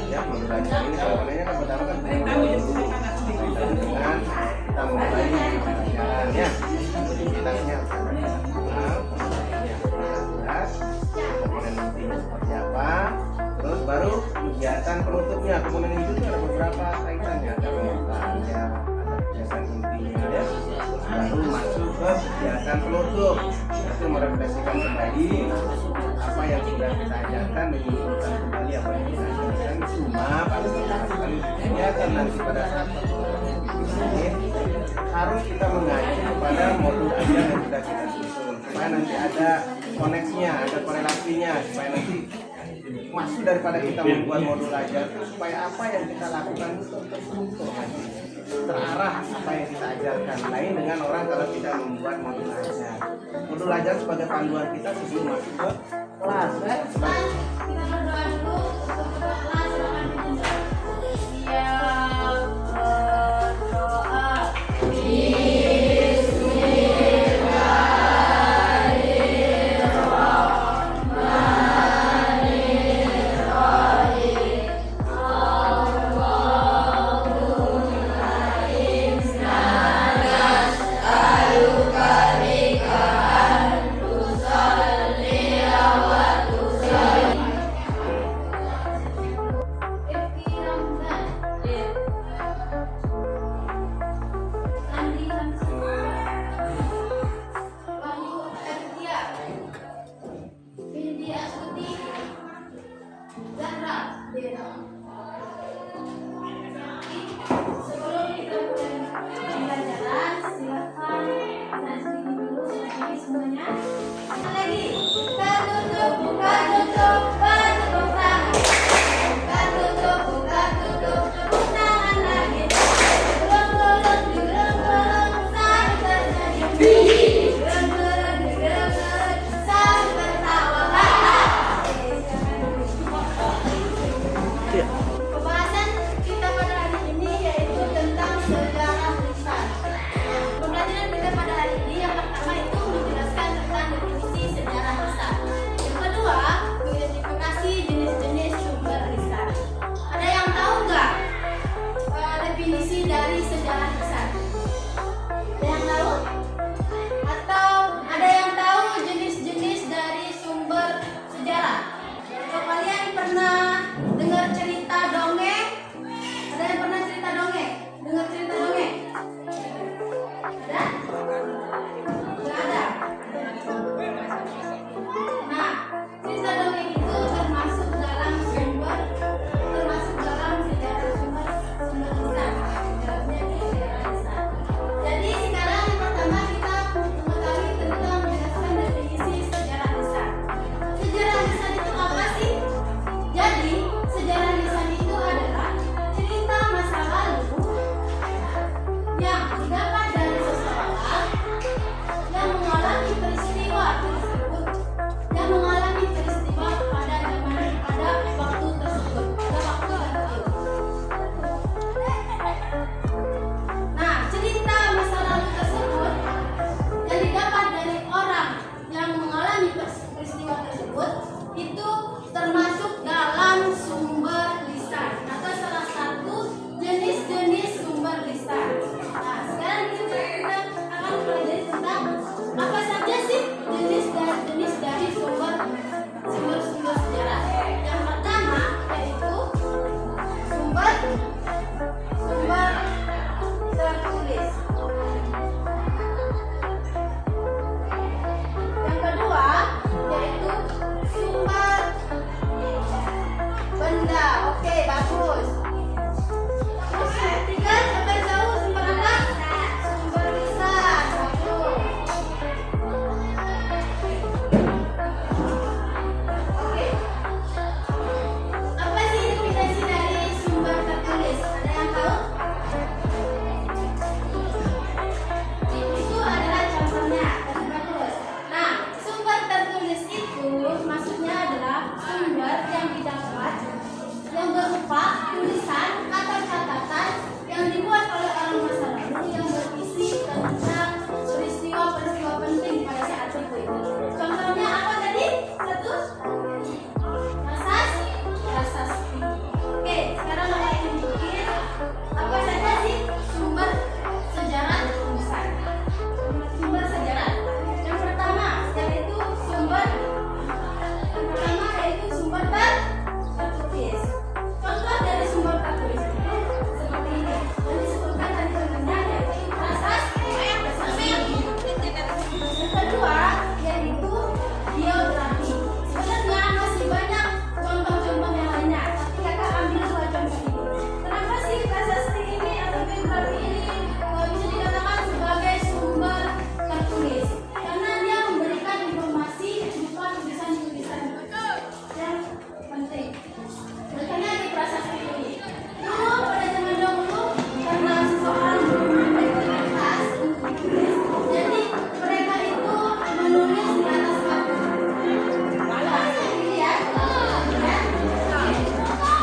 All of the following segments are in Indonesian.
ya modul belajar ini komponennya kan pertama kan dulu kaitannya dengan kita memulai pembelajaran ya aktivitasnya komponen intinya seperti apa, terus baru kegiatan penutupnya. Komponen itu tuh ada beberapa kaitannya, ada pembukaannya, ada kegiatan intinya ya, baru masuk ke kegiatan penutup, itu merefleksikan kembali apa yang sudah kita ajarkan, menyimpulkan kembali apa yang kita ajarkan. Cuma pada saat kegiatan nanti pada saat ini harus kita mengacu kepada modul ajar yang sudah kita susun supaya nanti ada koneksinya, ada korelasinya, supaya nanti maksud daripada kita membuat modul ajar itu supaya apa yang kita lakukan itu terstruktur, terarah apa yang kita ajarkan. Lain dengan orang kalau kita membuat modul ajar. Modul ajar sebagai panduan kita sebelum masuk ke kelas.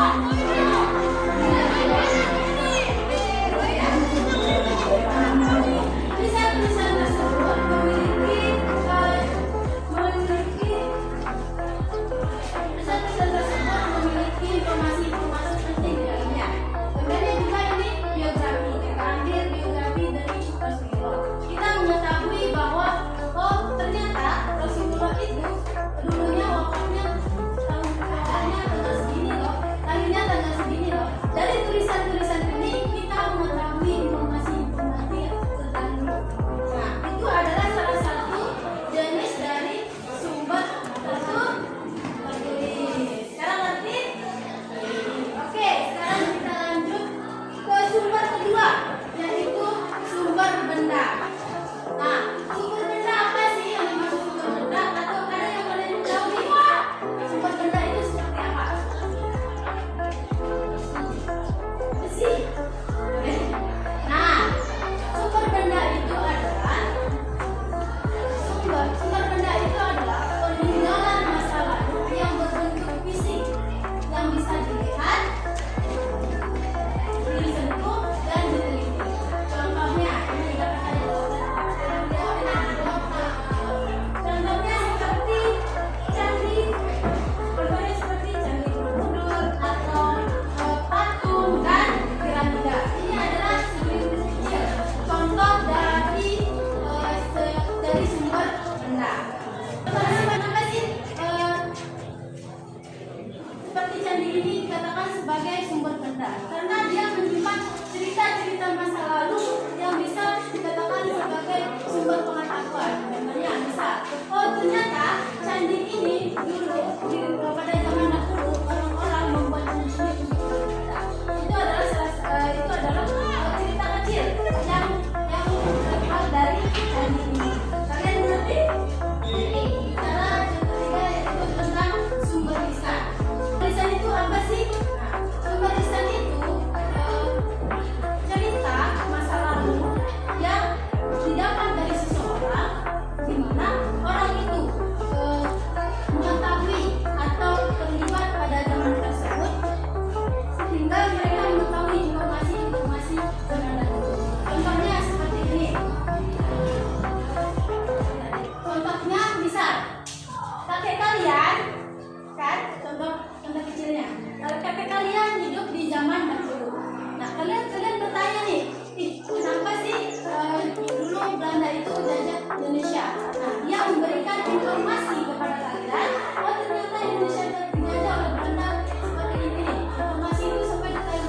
Tulisan-tulisan tersebut memiliki informasi-informasi penting di dalamnya. Kemudian juga ini biografi, terakhir biografi dari Rasulullah. Kita mengetahui bahwa ternyata Rasulullah itu dulunya wafatnya tahunnya tanggal segini loh, lahirnya tanggal segini loh. Dari tulisan-tulisan ini kita mengetahui informasi-informasi tentang dulu. Nah, itu adalah salah satu jenis dari sumber tertulis. Sekarang ngerti? Oke, sekarang kita lanjut ke sumber kedua, yaitu sumber benda. Nah, sumber benda apa sih yang dimaksud sumber benda? Atau ada yang kalian tahu nih? Sumber benda itu seperti apa? Besi. Nah, sumber benda itu adalah sumber benda itu adalah peninggalan masa lalu yang berbentuk fisik yang bisa dilihat, disentuh, dan diteliti. Contohnya, ini dikatakan di contohnya seperti candi, contohnya seperti candi Borobudur atau patung dan piramida. Ini adalah sedikit kecil contoh dari sumber benda. Kenapa sih seperti candi ini dikatakan sebagai sumber benda? Karena dia menyimpan cerita-cerita masa lalu yang bisa dikatakan sebagai sumber pengetahuan. Contohnya bisa, ternyata candi ini dulu pada zaman dahulu orang-orang membuat candi ini untuk benda. Itu adalah cerita kecil yang terbuat dari candi ini. Kalian mengerti? Cara ketiga yaitu tentang sumber lisan. Lisan itu apa sih? Nah, sumber lisan itu cerita masa lalu yang didapat dari seseorang, di mana orang itu mengetahui atau terlibat pada zaman tersebut, sehingga mereka mengetahui informasi-informasi zaman dahulu. Contohnya seperti ini. Contohnya bisa kakek kalian, kan? Contoh kecilnya. Kakek kalian hidup di zaman dahulu. Nah, kalian bertanya nih, kenapa sih dulu Belanda itu jajah Indonesia? Nah, dia memberikan informasi kepada kalian, ternyata Indonesia dijajah oleh Belanda seperti ini. Informasi itu sampai detail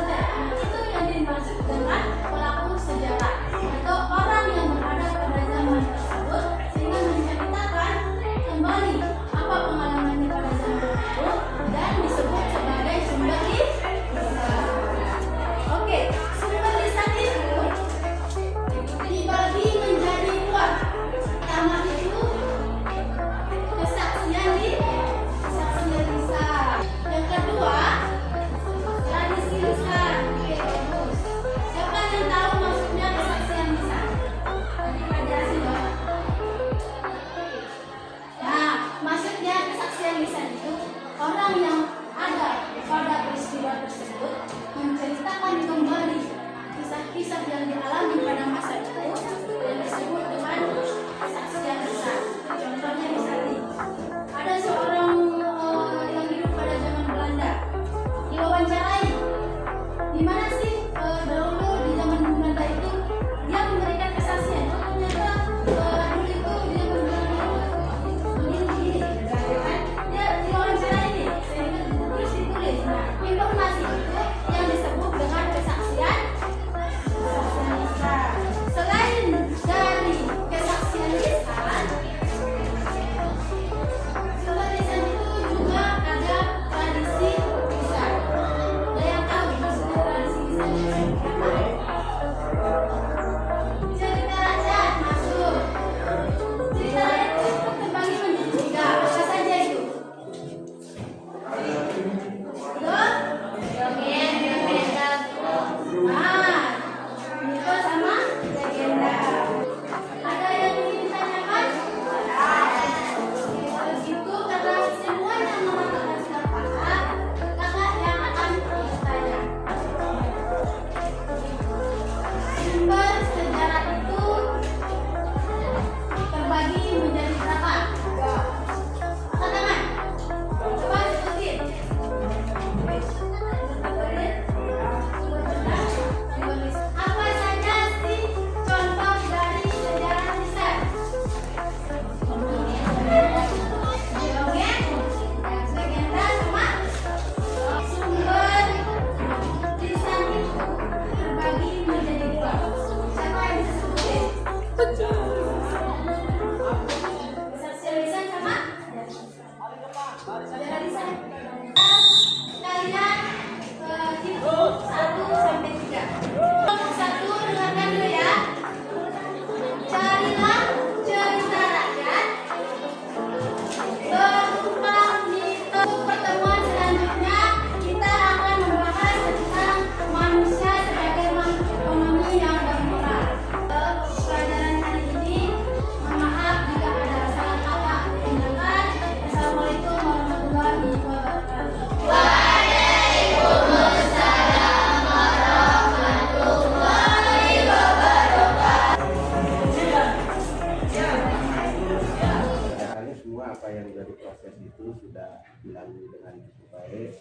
baik,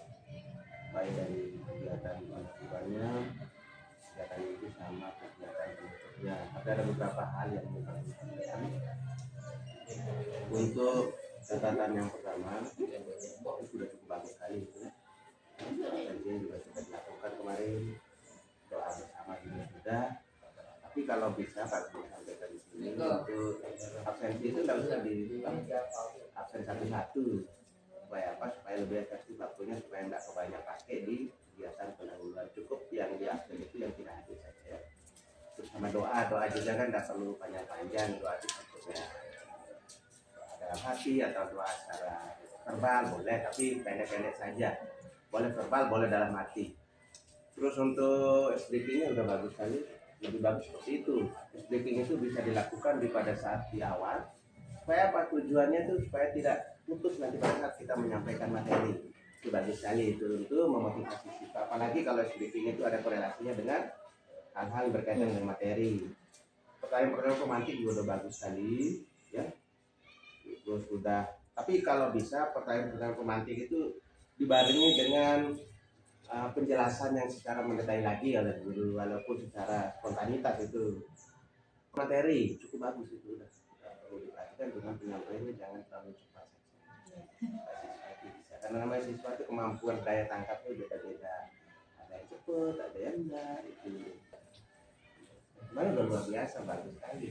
baik dari kegiatan penelitiannya, kegiatan itu sama kegiatan penutupnya. Tapi ada beberapa hal yang kita sampaikan. Untuk catatan yang pertama, itu sudah cukup bagus sekali itu. Absensi juga sudah dilakukan kemarin, doa bersama juga sudah. Tapi kalau bisa Pak Guru sampaikan di sini, untuk absensi itu nggak usah di absen satu-satu, supaya apa? Supaya lebih efektif waktunya, supaya nggak kebanyak pakai di kegiatan pendahuluan. Cukup yang di absen itu yang tidak hadir saja. Terus sama doa juga kan nggak perlu panjang-panjang, doa itu sebetulnya dalam hati atau doa secara verbal boleh, tapi pendek-pendek saja. Boleh verbal, boleh dalam hati. Terus untuk speaking-nya udah bagus sekali, lebih bagus seperti itu. Speaking itu bisa dilakukan pada saat di awal, supaya apa? Tujuannya itu supaya tidak putus nanti pada saat kita menyampaikan materi. Itu bagus sekali itu untuk memotivasi siswa. Apalagi kalau speaking itu ada korelasinya dengan hal-hal yang berkaitan dengan materi. Pertanyaan romantik juga udah bagus sekali, ya. Itu sudah. Tapi kalau bisa pertanyaan romantik itu dibarengi dengan penjelasan yang secara mendetail lagi oleh guru, walaupun secara spontanitas itu materi cukup bagus itu udah perlu diperhatikan dengan penyampaiannya, jangan terlalu cepat saja. Bisa. Karena namanya siswa itu kemampuan daya tangkapnya beda-beda, ada yang cepat, ada yang enggak, itu sebenarnya udah luar biasa, bagus sekali.